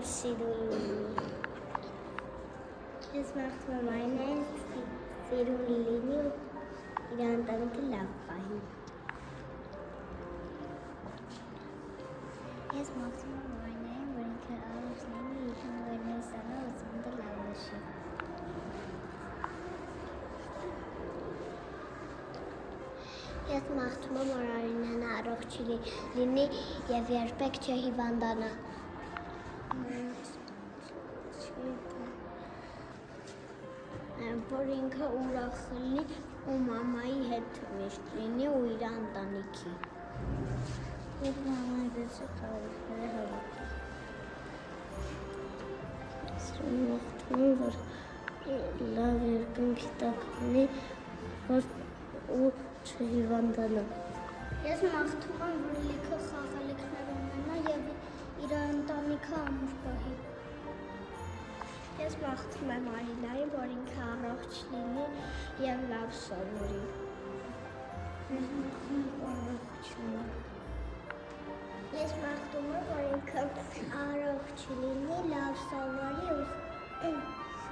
սիրուն լինի։ Ես մաղթում եմ Արինային սիրուն լինի ու իր ընտանիքը լավ պահի։ Ես մաղթում եմ Արինային, որ ինքը առողջ լինի, ինքը նվերներ ստանա ու ծնունդը լավ նշի։ Ես մաղթում եմ, որ Արինան առողջ լինի և երբեք չհիվանդանա։ Որ ինքը ուրախ լինի ու մամայի հետ միշտ լինի ու իր ընտանիքի։ Ես մամայի դեպի խաղալիքները հավատի։ Մաղթում եմ, որ լավ երկնքի տակ լինի ու չհիվանդանա։ Ես մաղթում եմ, որ լիքը խաղալիքներ ունենա և իր ընտանիքը ամուր պահի։ Ես մաղթում եմ Արինային, որ ինքը առողջ լինի և լավ սովորի։ Ես մաղթում եմ առողջ լինի։ Ես մաղթում եմ, որ ինքը առողջ լինի, լավ սովորի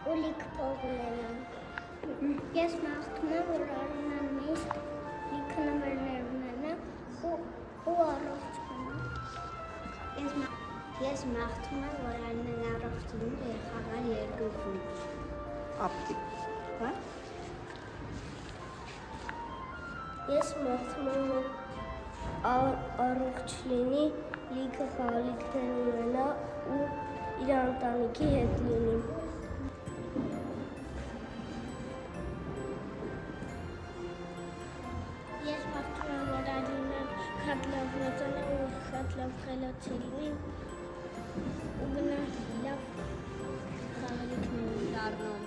ու լիք փող ունենա։ Ես մաղթում եմ, որ Արինան միշտ լիքը նվերներ ունենա ու առողջ մնա։ Ես մաղթում եմ, որ Արինան առողջ լինի և խաղալ երկնքում։ Ապտիկ, հա? Ես մաղթում եմ, որ առողջ լինի, լիքը խաղալիքներ ունենա ու իր ընտանիքի հետ լինի։ Ես մաղթում եմ, որ Արինան շատ լավ մեծանա ու շատ լավ խելացի լինի ու գնա լավ խաղալիքներ դառնան։